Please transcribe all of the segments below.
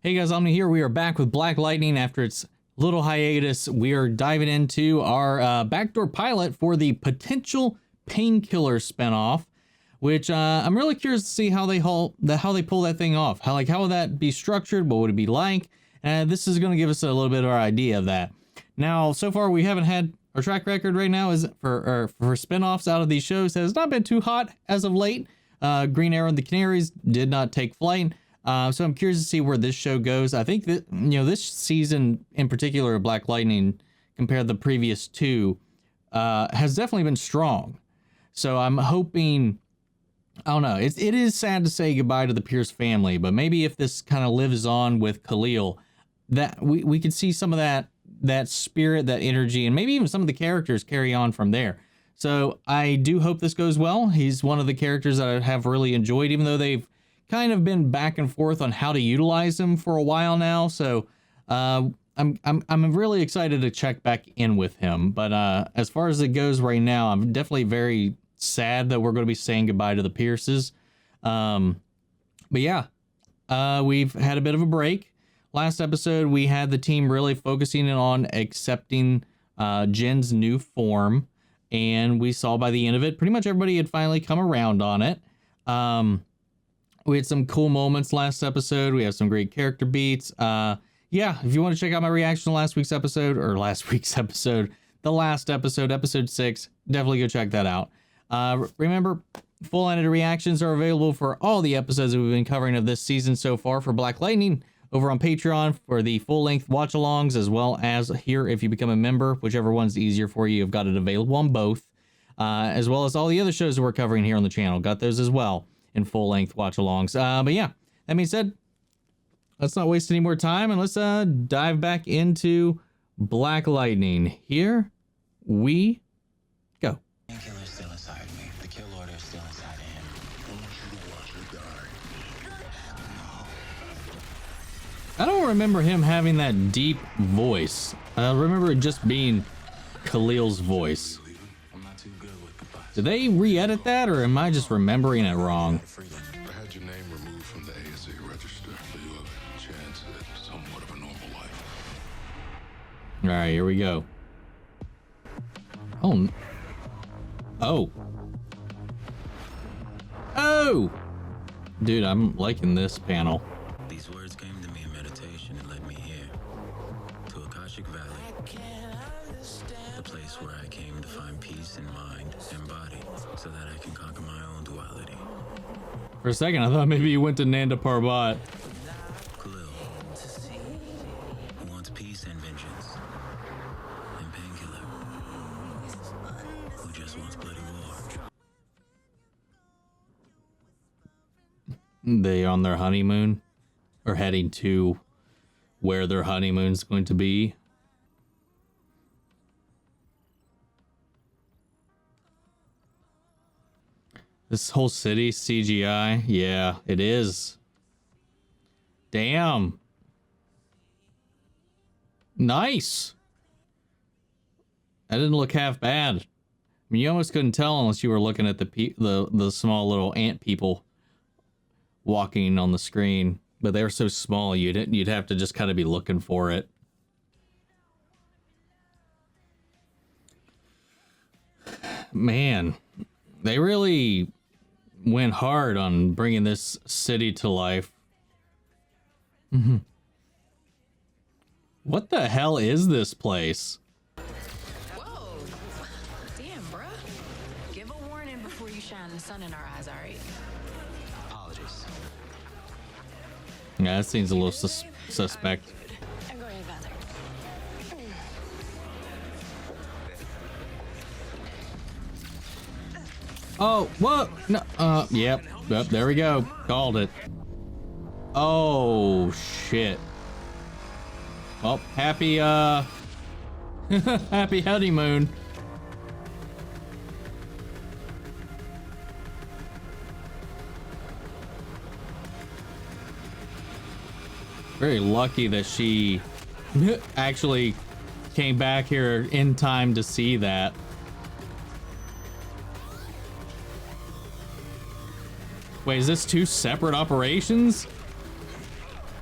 Hey guys, Omni here. We are back with Black Lightning after its little hiatus. We are diving into our backdoor pilot for the potential Painkiller spinoff, which I'm really curious to see how they pull that thing off. How would that be structured? What would it be like? This is going to give us a little bit of our idea of that. Now, so far we haven't had our track record right now is for spinoffs out of these shows has not been too hot as of late. Green Arrow and the Canaries did not take flight. So I'm curious to see where this show goes. I think that, this season in particular of Black Lightning compared to the previous two has definitely been strong. So I'm hoping, I don't know, it is sad to say goodbye to the Pierce family, but maybe if this kind of lives on with Khalil, that we could see some of that spirit, that energy, and maybe even some of the characters carry on from there. So I do hope this goes well. He's one of the characters that I have really enjoyed, even though they've kind of been back and forth on how to utilize him for a while now. So I'm really excited to check back in with him. But as far as it goes right now, I'm definitely very sad that we're going to be saying goodbye to the Pierces. But yeah, we've had a bit of a break. Last episode, we had the team really focusing on accepting Jin's new form. And we saw by the end of it, pretty much everybody had finally come around on it. We had some cool moments last episode. We have some great character beats. Yeah, if you want to check out my reaction to last week's episode, the last episode, episode 6, definitely go check that out. Remember, full edited reactions are available for all the episodes that we've been covering of this season so far for Black Lightning over on Patreon for the full-length watch-alongs, as well as here if you become a member, whichever one's easier for you. I've got it available on both, as well as all the other shows that we're covering here on the channel. Got those as well in full-length watch-alongs. But yeah, that being said, let's not waste any more time and let's dive back into Black Lightning. Here we go. Painkiller is still inside me. The kill order is still inside of him. I want you to watch her die. I don't remember him having that deep voice. I remember it just being Khalil's voice. I'm not too good with goodbyes. Did they re-edit that, or am I just remembering it wrong? I had your name removed from the ASA register, so you have a chance at somewhat of a normal life. All right, here we go. Oh. Oh. Oh! Dude, I'm liking this panel. These words came to me in meditation and led me here, to Akashic Valley, the place where I came to find peace in mind and body, so that I can conquer my own duality. For a second, I thought maybe you went to Nanda Parbat. Khalil, who wants peace and vengeance, and Painkiller, who just wants bloody war. They on their honeymoon, or heading to where their honeymoon's going to be. This whole city CGI, yeah, it is. Damn. Nice. That didn't look half bad. I mean, you almost couldn't tell unless you were looking at the small little ant people walking on the screen, but they're so small you'd have to just kind of be looking for it. Man, they really went hard on bringing this city to life. What the hell is this place? Whoa. Damn, bruh. Give a warning before you shine the sun in our eyes, alright? Apologies. Yeah, that seems a little suspect. I'm going to the bathroom. Oh, what? No, yep, there we go. Called it. Oh, shit. Well, happy, happy honeymoon. Very lucky that she actually came back here in time to see that. Wait, is this two separate operations?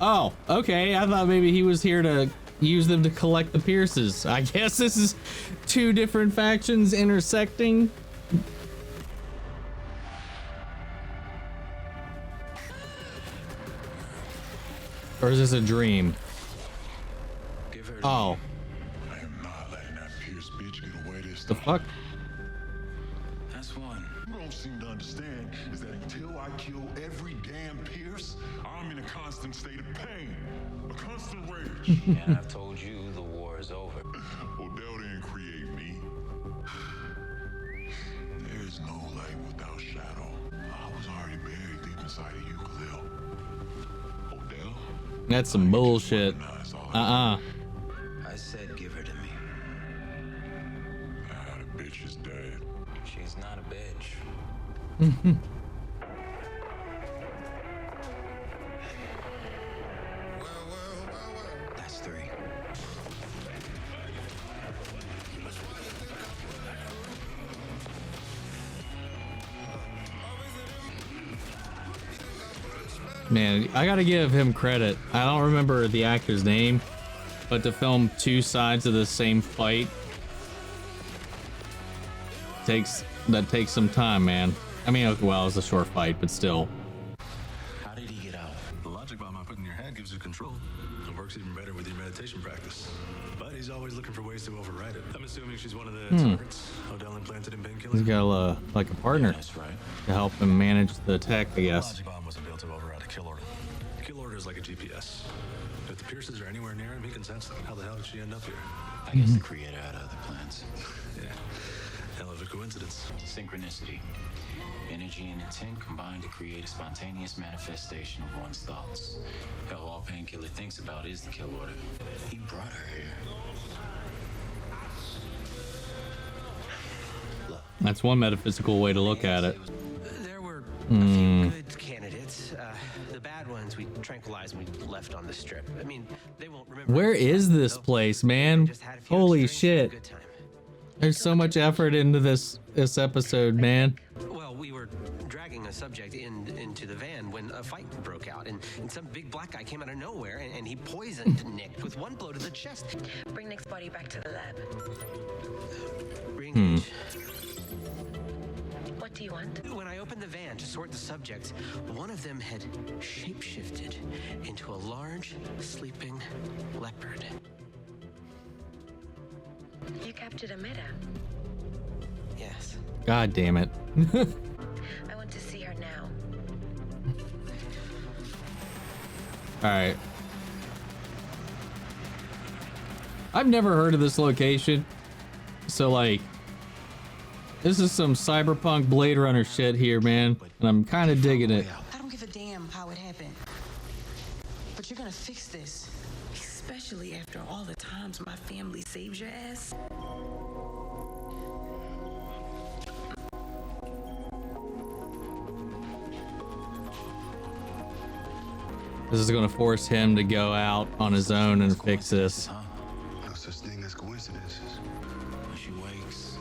Oh, okay. I thought maybe he was here to use them to collect the Pierces. I guess this is two different factions intersecting. Or is this a dream? Give her to Oh, me. I am not letting that Pierce bitch get away this the time. fuck? That's one. You don't seem to understand is that until I kill every damn Pierce, I'm in a constant state of pain, a constant rage. And I've told you the war is over. Odell didn't create me. There is no light without shadow. I was already buried deep inside of you, Khalil. Odell? That's some bullshit. Recognize all of I said give her to me. the bitch is dead. She's not a bitch. That's three. Man, I gotta give him credit. I don't remember the actor's name, but to film two sides of the same fight takes some time, man. I mean, well, it was a short fight, but still. How did he get out? The logic bomb I put in your head gives you control. It works even better with your meditation practice. But he's always looking for ways to override it. I'm assuming she's one of the targets Odell implanted in Painkiller. He's got like a partner That's right. to help him manage the tech, I The guess. logic bomb wasn't built to override a kill order. A kill order is like a GPS. If the Pierces are anywhere near him, he can sense them. How the hell did she end up here? I guess the creator had other plans. Yeah. Hell of a coincidence. Synchronicity. Energy and intent combine to create a spontaneous manifestation of one's thoughts. Hell, all Painkiller thinks about is the kill order. He brought her here. Look, That's one metaphysical way to look at it. There were a few good candidates. The bad ones we tranquilized and we left on the strip. I mean, they won't remember. Where is this place, man? Just had a few Holy experiences and a shit. good time. There's so much effort into this episode, man. Well, we were dragging a subject into the van when a fight broke out, and some big black guy came out of nowhere, and he poisoned Nick with one blow to the chest. Bring Nick's body back to the lab. Re-engage. What do you want? When I opened the van to sort the subjects, one of them had shapeshifted into a large, sleeping leopard. You captured a meta. Yes. God damn it. I want to see her now. All right. I've never heard of this location. So like, this is some cyberpunk Blade Runner shit here, man. And I'm kind of digging it. I don't give a damn how it happened. But you're gonna fix this. Especially after all the times my family saved your ass. This is gonna force him to go out on his own and fix this. Huh? No such thing as coincidences. When she wakes,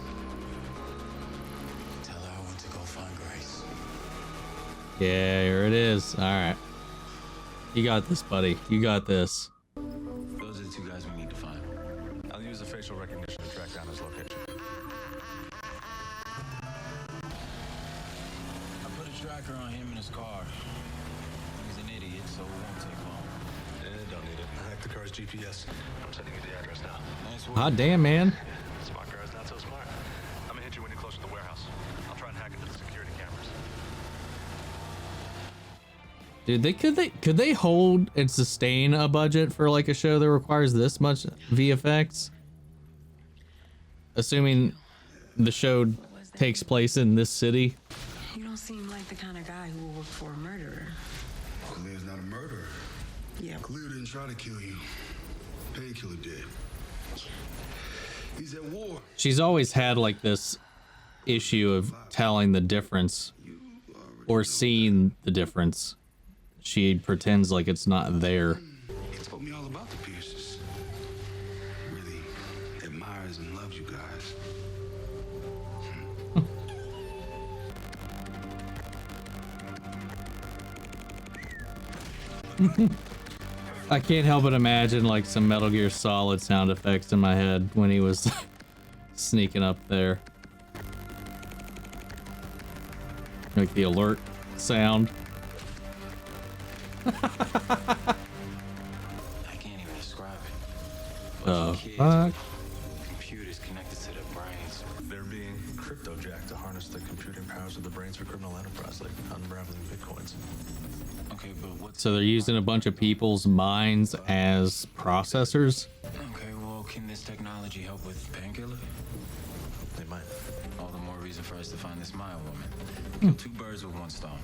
tell her I went to go find Grace. Yeah, here it is. All right. You got this, buddy. You got this. Those are the two guys we need to find. I'll use the facial recognition to track down his location. I put a tracker on him in his car. He's an idiot, so it won't take long. Don't need it. I hacked the car's GPS. I'm sending you the address now. Nice work. Hot damn, man. Smart car's not so smart. I'm gonna hit you when you're close to the warehouse. I'll try and hack into the security cameras. Dude, could they hold and sustain a budget for like a show that requires this much VFX? Assuming the show takes place in this city. You don't seem like the kind of guy who will work for a murderer. Khalil's not a murderer. Yeah. Khalil didn't try to kill you. Painkiller did. He's at war. She's always had like this issue of telling the difference or seeing the difference. She pretends like it's not there. He told me all about the Pierces. Really admires and loves you guys. I can't help but imagine like some Metal Gear Solid sound effects in my head when he was sneaking up there. Like the alert sound. I can't even describe it. Oh, Kids, fuck. computers connected to their brains. They're being cryptojacked to harness the computing powers of the brains for criminal enterprise, like unraveling bitcoins. Okay, but what's... So they're using a bunch of people's minds as processors? Okay, well, can this technology help with Painkiller? They might. All the more reason for us to find this Maya woman. Kill two birds with one stone.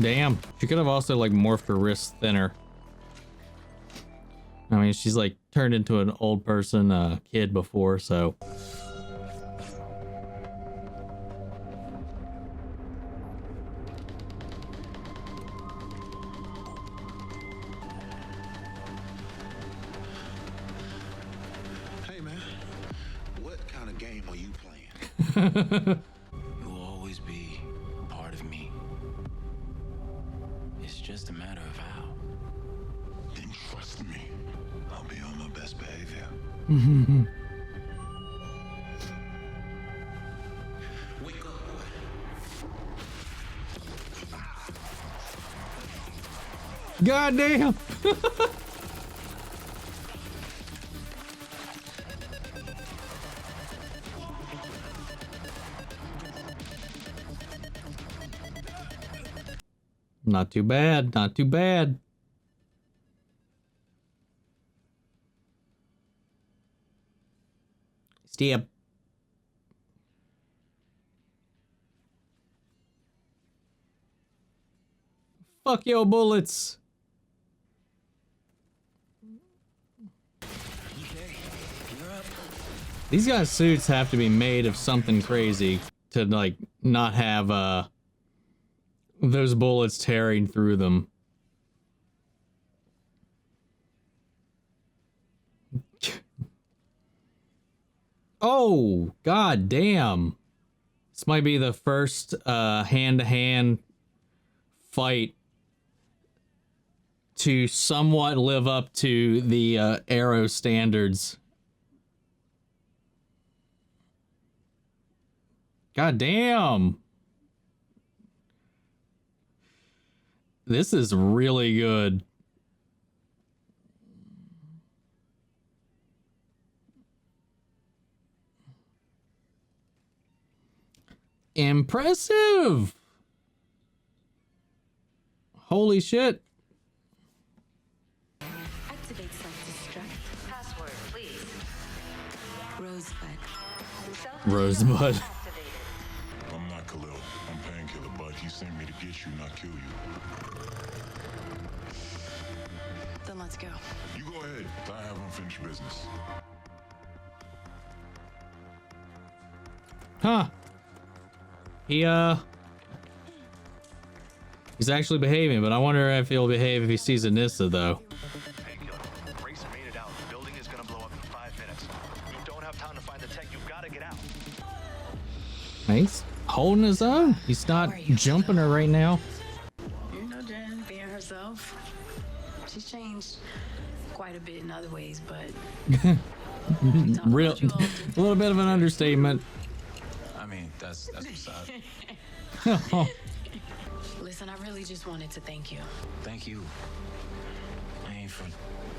Damn. She could have also like morphed her wrist thinner. I mean, she's like turned into an old person, kid before, so. Hey man, what kind of game are you playing? You will always be a part of me. It's just a matter of how. Then trust me, I'll be on my best behavior. Wake up, boy. God damn. Not too bad, not too bad. Stab. Fuck your bullets. These guys' suits have to be made of something crazy to like not have those bullets tearing through them. Oh, god damn. This might be the first hand-to-hand fight to somewhat live up to the Arrow standards. God damn. This is really good. Impressive. Holy shit. Activate self-destruct. Password, please. Rosebud. Rosebud. I'm not Khalil. I'm Painkiller, but he sent me to get you, not kill you. Then let's go. You go ahead. I have unfinished business. Huh. He's actually behaving, but I wonder if he'll behave if he sees Anissa, though. Painkiller. Grayson made it out. The building is gonna blow up in 5 minutes. You don't have time to find the tech. You've got to get out. He's holding his own. He's not jumping her right now. You know Jen being herself. She's changed quite a bit in other ways, but Real, a little bit of an understatement. I mean, that's beside. listen, I really just wanted to thank you. Thank you. I mean, for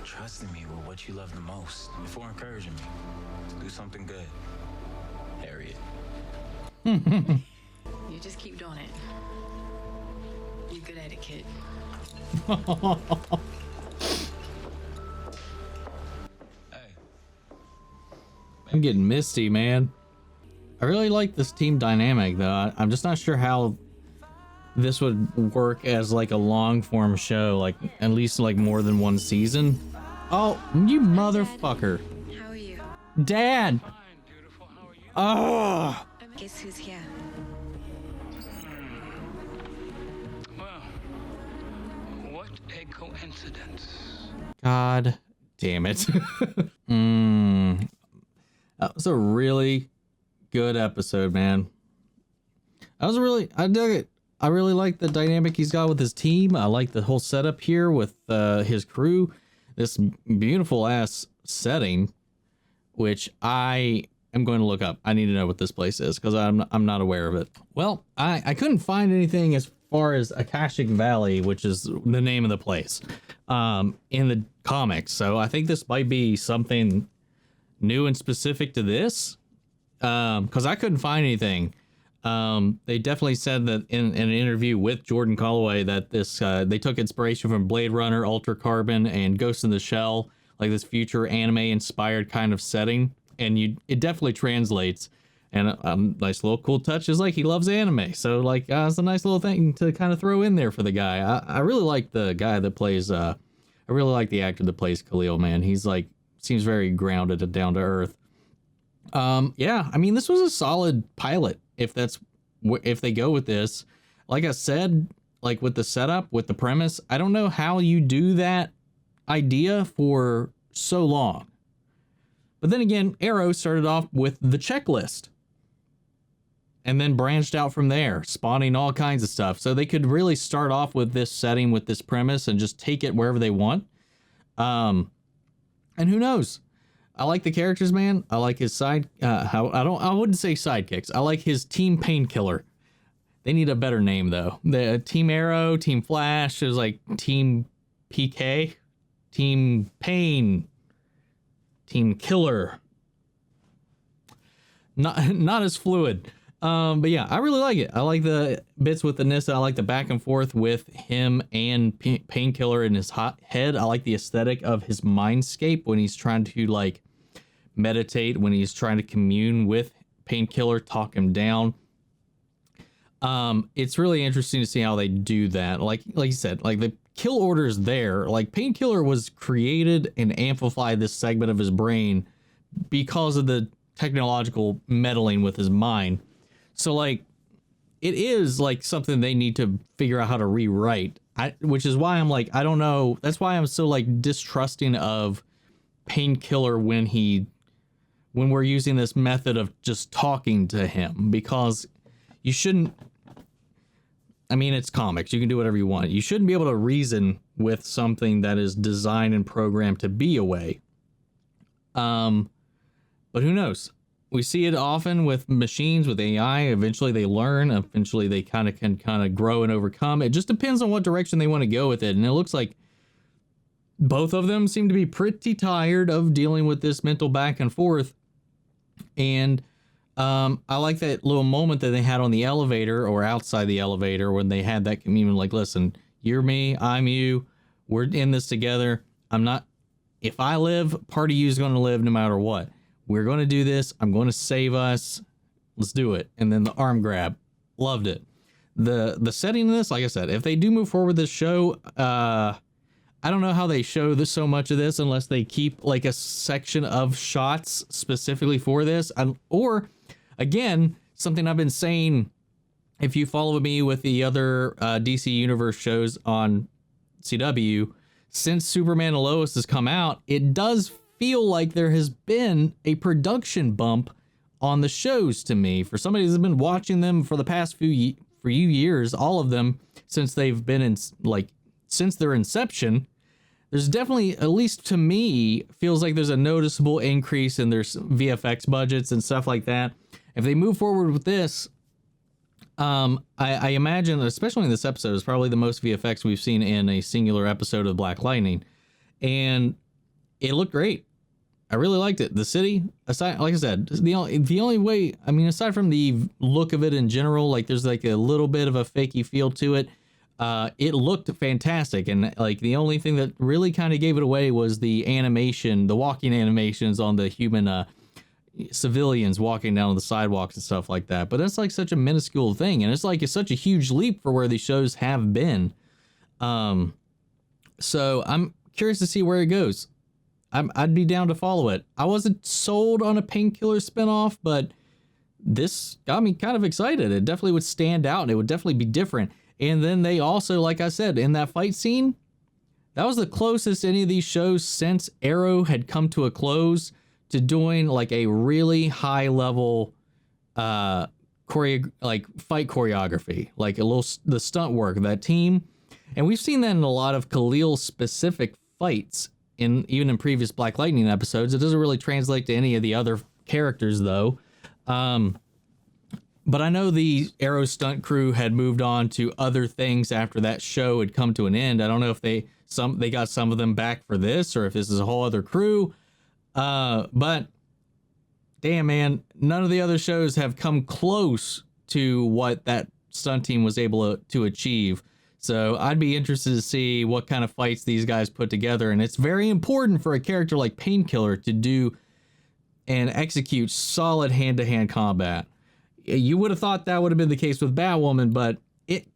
trusting me with what you love the most, and for encouraging me to do something good. Harriet. You just keep doing it. You're good at it, kid. Hey. I'm getting misty, man. I really like this team dynamic, though. I'm just not sure how this would work as like a long form show, like at least like more than one season. Oh, you motherfucker. How are you? Dad. Oh. Guess who's here? Well, what a coincidence. God damn it. That was a really good episode, man. I dug it. I really like the dynamic he's got with his team. I like the whole setup here with his crew. This beautiful ass setting, which I am going to look up. I need to know what this place is because I'm not aware of it. Well, I couldn't find anything as far as Akashic Valley, which is the name of the place, in the comics. So I think this might be something new and specific to this, because I couldn't find anything. They definitely said that in an interview with Jordan Calloway that this they took inspiration from Blade Runner, Ultra Carbon, and Ghost in the Shell, like this future anime inspired kind of setting, and it definitely translates. And a nice little cool touch is like he loves anime, so like it's a nice little thing to kind of throw in there for the guy. I really like the guy that plays. I really like the actor that plays Khalil. Man, he's like seems very grounded and down to earth. Yeah, I mean this was a solid pilot. If they go with this, like I said, like with the setup, with the premise, I don't know how you do that idea for so long. But then again, Arrow started off with the checklist and then branched out from there, spawning all kinds of stuff. So they could really start off with this setting, with this premise, and just take it wherever they want. And who knows? I like the characters, man. I like his I wouldn't say sidekicks. I like his team Painkiller. They need a better name though. The Team Arrow, Team Flash is like Team PK, Team Pain, Team Killer. Not as fluid. But yeah, I really like it. I like the bits with the Nissa. I like the back and forth with him and Painkiller in his hot head. I like the aesthetic of his mindscape when he's trying to like meditate, when he's trying to commune with Painkiller, talk him down. It's really interesting to see how they do that. Like you said, like the kill orders there, like Painkiller was created and amplified this segment of his brain because of the technological meddling with his mind. So like it is like something they need to figure out how to rewrite. Which is why I'm like, I don't know. That's why I'm so like distrusting of Painkiller when we're using this method of just talking to him, because you shouldn't. I mean, it's comics. You can do whatever you want. You shouldn't be able to reason with something that is designed and programmed to be a way. But who knows? We see it often with machines, with AI. Eventually they learn. Eventually they can grow and overcome. It just depends on what direction they want to go with it. And it looks like both of them seem to be pretty tired of dealing with this mental back and forth. And I like that little moment that they had on the elevator or outside the elevator when they had that communion, like, listen, you're me, I'm you. We're in this together. If I live, part of you is going to live no matter what. We're going to do this. I'm going to save us. Let's do it. And then the arm grab. Loved it. The setting of this, like I said, if they do move forward with this show, I don't know how they show so much of this unless they keep like a section of shots specifically for this. Or, again, something I've been saying, if you follow me with the other DC Universe shows on CW, since Superman and Lois has come out, it does feel like there has been a production bump on the shows to me. For somebody who's been watching them for the past few years, all of them since they've been since their inception, there's definitely, at least to me, feels like there's a noticeable increase in their VFX budgets and stuff like that. If they move forward with this, I imagine, especially in this episode, is probably the most VFX we've seen in a singular episode of Black Lightning. And it looked great. I really liked it. The city, aside, like I said, the only way, I mean, aside from the look of it in general, like there's like a little bit of a fakey feel to it. It looked fantastic. And like the only thing that really kind of gave it away was the animation, the walking animations on the human civilians walking down the sidewalks and stuff like that. But that's like such a minuscule thing. And it's such a huge leap for where these shows have been. So I'm curious to see where it goes. I'd be down to follow it. I wasn't sold on a Painkiller spinoff, but this got me kind of excited. It definitely would stand out and it would definitely be different. And then they also, like I said, in that fight scene, that was the closest any of these shows since Arrow had come to a close to doing like a really high level like fight choreography, like the stunt work of that team. And we've seen that in a lot of Khalil specific fights even in previous Black Lightning episodes. It doesn't really translate to any of the other characters though. But I know the Arrow stunt crew had moved on to other things after that show had come to an end. I don't know if they got some of them back for this or if this is a whole other crew. But damn, man, none of the other shows have come close to what that stunt team was able to achieve. So I'd be interested to see what kind of fights these guys put together. And it's very important for a character like Painkiller to do and execute solid hand-to-hand combat. You would have thought that would have been the case with Batwoman, but it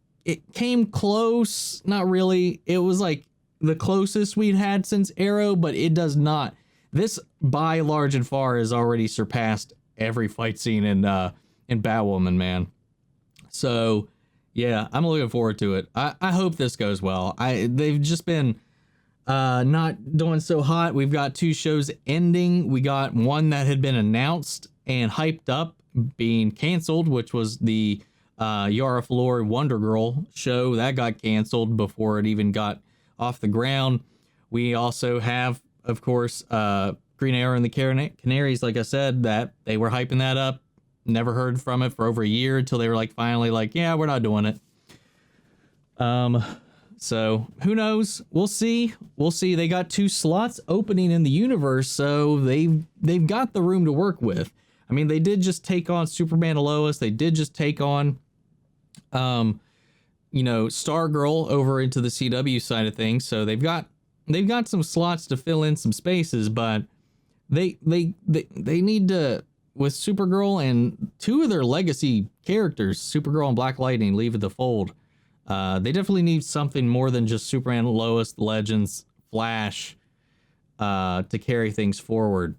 came close. Not really. It was like the closest we'd had since Arrow, but it does not. This, by large and far, has already surpassed every fight scene in Batwoman, man. So, yeah, I'm looking forward to it. I hope this goes well. They've just been not doing so hot. We've got 2 shows ending. We got one that had been announced and hyped up being canceled, which was the Yara Flor Wonder Girl show. That got canceled before it even got off the ground. We also have, of course, Green Arrow and the Canaries, like I said, that they were hyping that up. Never heard from it for over a year until they were like finally like, yeah, we're not doing it. So who knows? We'll see. They got 2 slots opening in the universe, so they've got the room to work with. I mean, they did just take on Superman and Lois. They did just take on, Stargirl over into the CW side of things. So they've got some slots to fill in some spaces, but they need to, with Supergirl and 2 of their legacy characters, Supergirl and Black Lightning, leave the fold. They definitely need something more than just Superman, Lois, Legends, Flash, to carry things forward.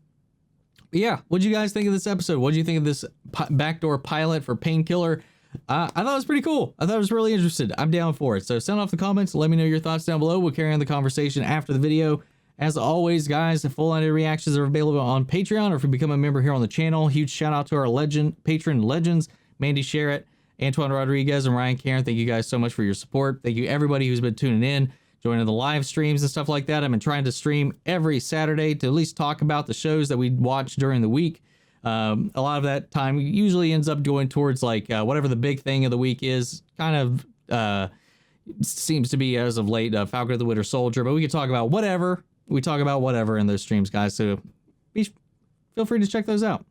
But yeah, what'd you guys think of this episode? What'd you think of this backdoor pilot for Painkiller? I thought it was pretty cool. I thought it was really interesting. I'm down for it. So sound off the comments. Let me know your thoughts down below. We'll carry on the conversation after the video. As always, guys, the full-ended reactions are available on Patreon, or if you become a member here on the channel. Huge shout out to our patron legends, Mandy Sherritt, Antoine Rodriguez, and Ryan Karen. Thank you guys so much for your support. Thank you everybody who's been tuning in, joining the live streams and stuff like that. I've been trying to stream every Saturday to at least talk about the shows that we watch during the week. A lot of that time usually ends up going towards like whatever the big thing of the week is. Kind of seems to be, as of late, Falcon of the Winter Soldier, but we can talk about whatever. We talk about whatever in those streams, guys, so feel free to check those out.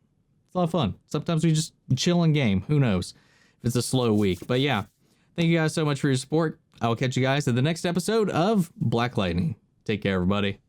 It's a lot of fun. Sometimes we just chill and game. Who knows if it's a slow week. But yeah, thank you guys so much for your support. I will catch you guys in the next episode of Black Lightning. Take care, everybody.